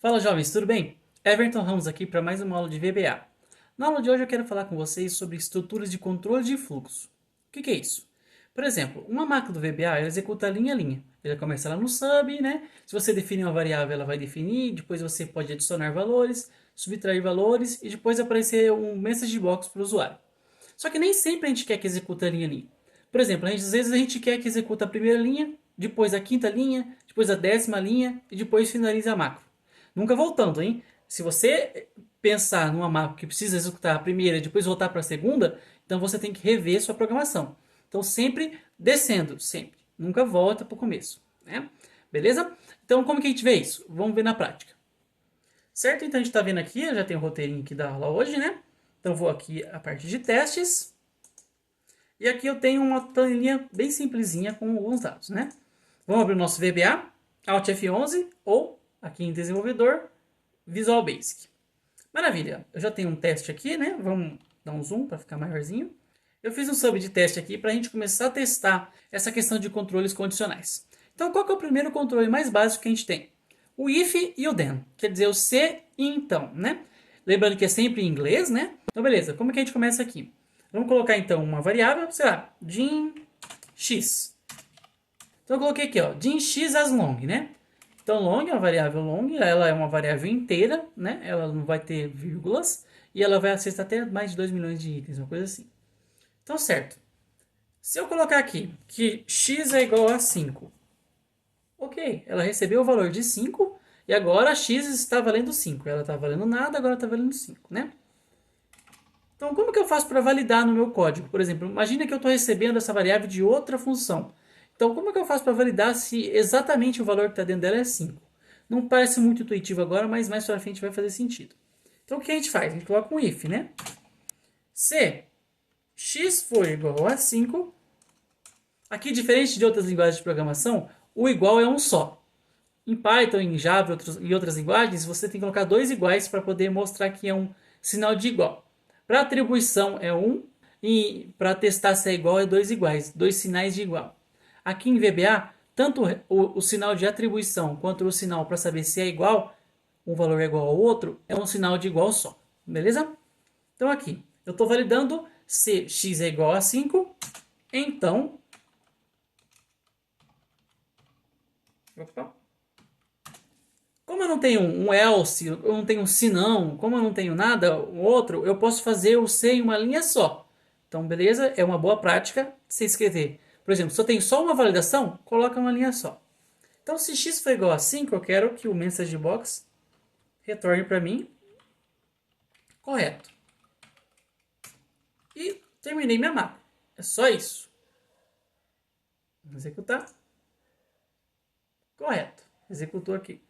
Fala jovens, tudo bem? Everton Ramos aqui para mais uma aula de VBA. Na aula de hoje eu quero falar com vocês sobre estruturas de controle de fluxo. O que é isso? Por exemplo, uma máquina do VBA ela executa linha a linha. Ela começa lá no sub, né? Se você definir uma variável, ela vai definir, depois você pode adicionar valores, subtrair valores e depois aparecer um message box para o usuário. Só que nem sempre a gente quer que execute a linha a linha. Por exemplo, às vezes a gente quer que execute a primeira linha, depois a quinta linha, depois a décima linha e depois finalize a macro. Nunca voltando, hein? Se você pensar numa macro que precisa executar a primeira e depois voltar para a segunda, então você tem que rever sua programação. Então sempre descendo, sempre. Nunca volta para o começo, né? Beleza? Então como que a gente vê isso? Vamos ver na prática. Certo? Então a gente está vendo aqui, eu já tenho o roteirinho aqui da aula hoje, né? Então vou aqui a parte de testes. E aqui eu tenho uma planilha bem simplesinha com alguns dados, né? Vamos abrir o nosso VBA, Alt F11 ou, aqui em desenvolvedor, Visual Basic. Maravilha, eu já tenho um teste aqui, né? Vamos dar um zoom para ficar maiorzinho. Eu fiz um sub de teste aqui para a gente começar a testar essa questão de controles condicionais. Então, qual que é o primeiro controle mais básico que a gente tem? O if e o then, quer dizer o se e então, né? Lembrando que é sempre em inglês, né? Então, beleza, como é que a gente começa aqui? Vamos colocar então uma variável, sei lá, din x. Então eu coloquei aqui, ó, din x as long, né? Então long é uma variável long, ela é uma variável inteira, né? Ela não vai ter vírgulas e ela vai acessar até mais de 2 milhões de itens, uma coisa assim. Então certo. Se eu colocar aqui que x é igual a 5, ok, ela recebeu o valor de 5 e agora x está valendo 5. Ela está valendo nada, agora está valendo 5, né? Então, como que eu faço para validar no meu código? Por exemplo, imagina que eu estou recebendo essa variável de outra função. Então, como que eu faço para validar se exatamente o valor que está dentro dela é 5? Não parece muito intuitivo agora, mas mais para frente vai fazer sentido. Então, o que a gente faz? A gente coloca um if, né? Se x for igual a 5, aqui, diferente de outras linguagens de programação, o igual é um só. Em Python, em Java e outras linguagens, você tem que colocar dois iguais para poder mostrar que é um sinal de igual. Para atribuição é um e para testar se é igual é dois iguais, dois sinais de igual. Aqui em VBA, tanto o sinal de atribuição quanto o sinal para saber se é igual, um valor é igual ao outro, é um sinal de igual só. Beleza? Então aqui, eu estou validando se x é igual a 5, então... Opa. Como eu não tenho um else, eu não tenho um se não, como eu não tenho nada, um outro, eu posso fazer o se em uma linha só. Então, beleza? É uma boa prática você escrever. Por exemplo, se eu tenho só uma validação, coloca uma linha só. Então, se x for igual a 5, eu quero que o message box retorne para mim correto. E terminei minha macro. É só isso. Vou executar. Correto. Executou aqui.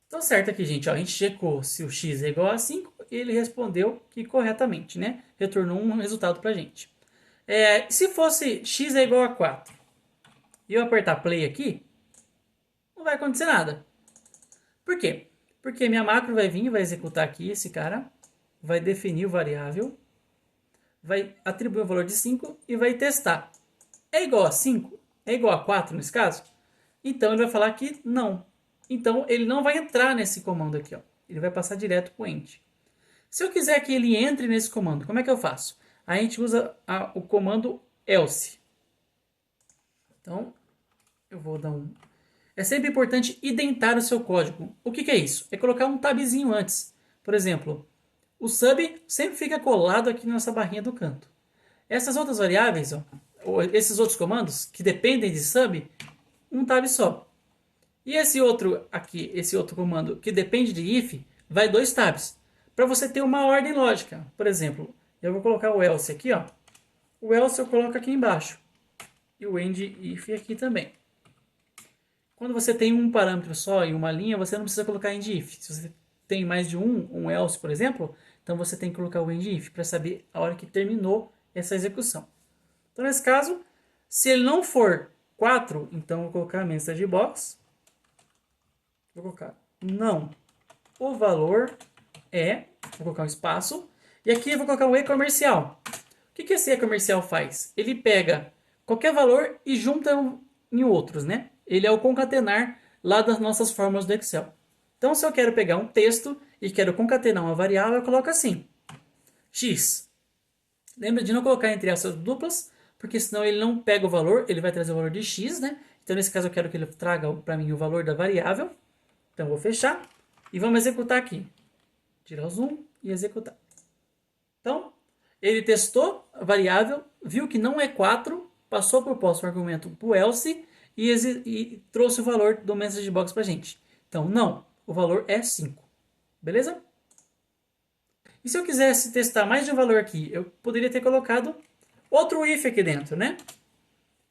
Então, certo aqui, gente, ó, a gente checou se o x é igual a 5 e ele respondeu que corretamente, né? Retornou um resultado pra gente. Se fosse x é igual a 4 e eu apertar play aqui, não vai acontecer nada. Por quê? Porque minha macro vai vir, vai executar aqui esse cara, vai definir o variável, vai atribuir o valor de 5 e vai testar. É igual a 5? É igual a 4 nesse caso? Então ele vai falar que não. Então ele não vai entrar nesse comando aqui, ó. Ele vai passar direto para o end. Se eu quiser que ele entre nesse comando, como é que eu faço? A gente usa o comando else. Então eu vou dar um... É sempre importante identar o seu código. O que é isso? É colocar um tabzinho antes. Por exemplo, o sub sempre fica colado aqui nessa barrinha do canto. Essas outras variáveis, ó, ou esses outros comandos que dependem de sub, um tab só. E esse outro aqui, esse outro comando que depende de if, vai dois tabs. Para você ter uma ordem lógica. Por exemplo, eu vou colocar o else aqui, ó. O else eu coloco aqui embaixo. E o end if aqui também. Quando você tem um parâmetro só e uma linha, você não precisa colocar end if. Se você tem mais de um else, por exemplo, então você tem que colocar o end if para saber a hora que terminou essa execução. Então, nesse caso, se ele não for 4, então eu vou colocar a message box. Vou colocar não. O valor é, vou colocar um espaço, e aqui eu vou colocar um e comercial. O que esse e comercial faz? Ele pega qualquer valor e junta em outros, né? Ele é o concatenar lá das nossas fórmulas do Excel. Então, se eu quero pegar um texto e quero concatenar uma variável, eu coloco assim, x. Lembra de não colocar entre essas duplas, porque senão ele não pega o valor, ele vai trazer o valor de x, né? Então, nesse caso, eu quero que ele traga para mim o valor da variável. Então, eu vou fechar e vamos executar aqui. Tirar o zoom e executar. Então, ele testou a variável, viu que não é 4, passou por próximo argumento para o else e trouxe o valor do message box para a gente. Então, não, o valor é 5. Beleza? E se eu quisesse testar mais de um valor aqui, eu poderia ter colocado outro if aqui dentro, né?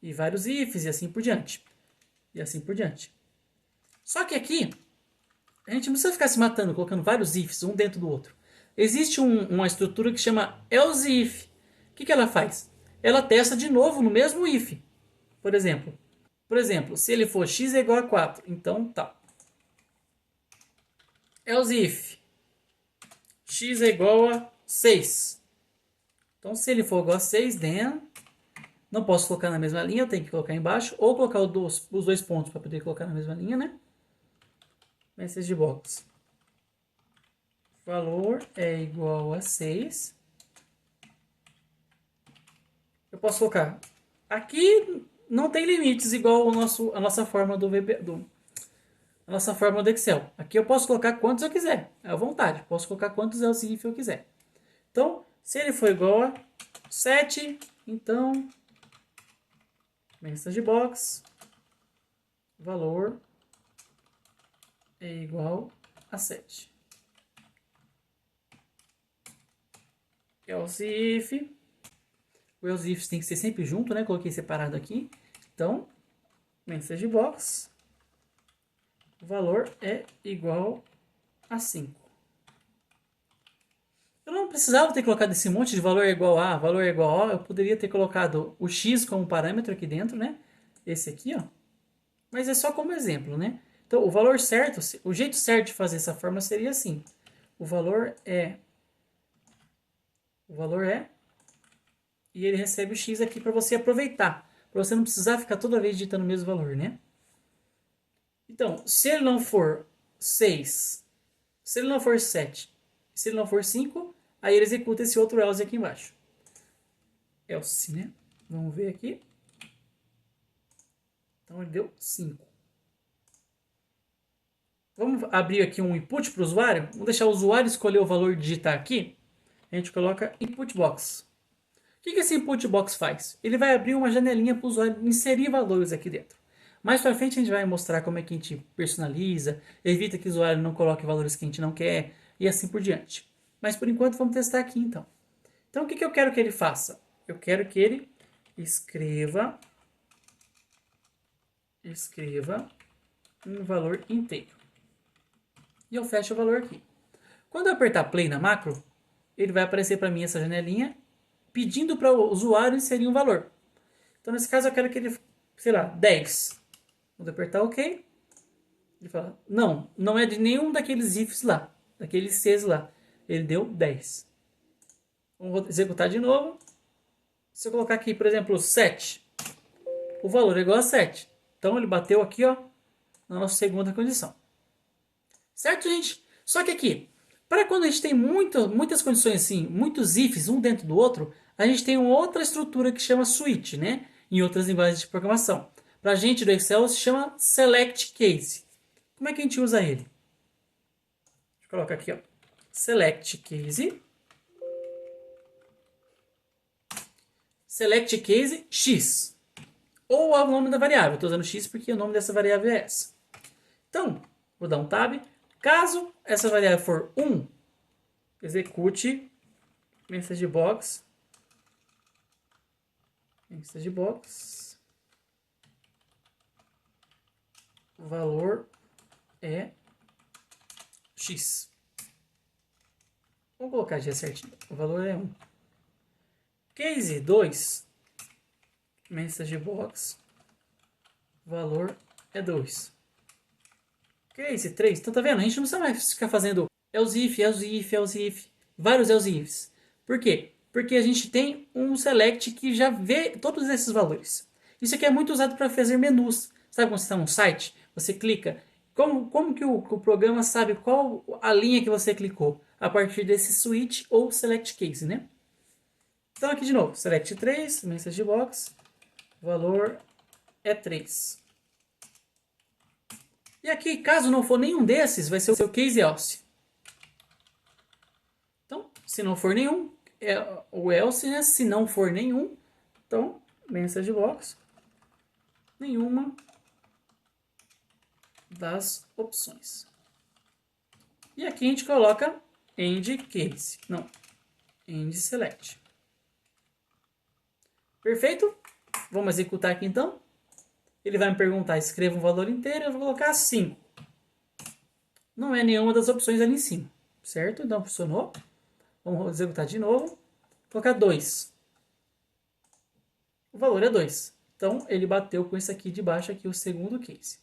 E vários ifs e assim por diante. E assim por diante. Só que aqui, a gente não precisa ficar se matando, colocando vários ifs, um dentro do outro. Existe uma estrutura que chama else if. O que ela faz? Ela testa de novo no mesmo if. Por exemplo, se ele for x é igual a 4, então tá. Else if x é igual a 6. Então, se ele for igual a 6, then não posso colocar na mesma linha, eu tenho que colocar embaixo, ou colocar os dois pontos para poder colocar na mesma linha, né? Message box. Valor é igual a 6. Eu posso colocar. Aqui não tem limites igual a nossa forma a nossa forma do Excel. Aqui eu posso colocar quantos eu quiser, é à vontade. Posso colocar quantos else if eu quiser. Então, se ele for igual a 7, então message box valor é igual a 7. Else if. O else if tem que ser sempre junto, né? Coloquei separado aqui. Então, message box o valor é igual a 5. Eu não precisava ter colocado esse monte de valor é igual a, valor é igual a. Eu poderia ter colocado o x como parâmetro aqui dentro, né? Esse aqui, ó. Mas é só como exemplo, né? Então, o valor certo, o jeito certo de fazer essa fórmula seria assim. O valor é... E ele recebe o x aqui para você aproveitar. Para você não precisar ficar toda vez digitando o mesmo valor, né? Então, se ele não for 6, se ele não for 7, se ele não for 5, aí ele executa esse outro else aqui embaixo. Else, né? Vamos ver aqui. Então, ele deu 5. Vamos abrir aqui um input para o usuário. Vamos deixar o usuário escolher o valor e digitar aqui. A gente coloca input box. O que esse input box faz? Ele vai abrir uma janelinha para o usuário inserir valores aqui dentro. Mais para frente a gente vai mostrar como é que a gente personaliza, evita que o usuário não coloque valores que a gente não quer e assim por diante. Mas por enquanto vamos testar aqui então. Então o que eu quero que ele faça? Eu quero que ele escreva um valor inteiro. E eu fecho o valor aqui. Quando eu apertar play na macro, ele vai aparecer para mim essa janelinha pedindo para o usuário inserir um valor. Então nesse caso eu quero que ele, sei lá, 10. Vou apertar OK. Ele fala, não é de nenhum daqueles ifs lá, daqueles Cs lá. Ele deu 10. Vamos executar de novo. Se eu colocar aqui, por exemplo, 7, o valor é igual a 7. Então ele bateu aqui, ó, na nossa segunda condição. Certo, gente? Só que aqui, para quando a gente tem muitas condições assim, muitos ifs um dentro do outro, a gente tem uma outra estrutura que chama switch, né? Em outras linguagens de programação. Para a gente do Excel se chama select case. Como é que a gente usa ele? Deixa eu colocar aqui, ó. Select case. Select case x. Ou o nome da variável. Estou usando x porque o nome dessa variável é essa. Então, vou dar um tab. Caso essa variável for 1, execute message box. O valor é x. Vamos colocar já certinho. O valor é 1. Case 2, message box, valor é 2. Case 3, então tá vendo? A gente não precisa mais ficar fazendo else if, vários else ifs. Por quê? Porque a gente tem um select que já vê todos esses valores. Isso aqui é muito usado para fazer menus. Sabe quando você está num site, você clica, Como que o programa sabe qual a linha que você clicou? A partir desse switch ou select case, né? Então aqui de novo, select 3, message box, valor é 3. E aqui, caso não for nenhum desses, vai ser o seu case else. Então, se não for nenhum, é o else, né? Se não for nenhum, então, message box, nenhuma das opções. E aqui a gente coloca end case, não, end select. Perfeito? Vamos executar aqui então. Ele vai me perguntar, escreva um valor inteiro, eu vou colocar 5. Não é nenhuma das opções ali em cima, certo? Então funcionou. Vamos executar de novo. Vou colocar 2. O valor é 2. Então ele bateu com esse aqui de baixo, aqui, o segundo case.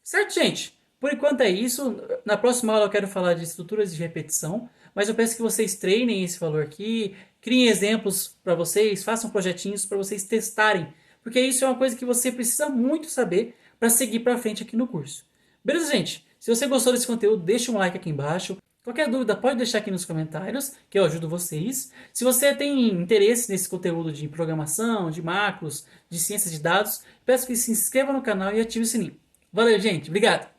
Certo, gente? Por enquanto é isso. Na próxima aula eu quero falar de estruturas de repetição, mas eu peço que vocês treinem esse valor aqui, criem exemplos para vocês, façam projetinhos para vocês testarem, porque isso é uma coisa que você precisa muito saber para seguir para frente aqui no curso. Beleza, gente? Se você gostou desse conteúdo, deixa um like aqui embaixo. Qualquer dúvida pode deixar aqui nos comentários, que eu ajudo vocês. Se você tem interesse nesse conteúdo de programação, de macros, de ciência de dados, peço que se inscreva no canal e ative o sininho. Valeu, gente. Obrigado.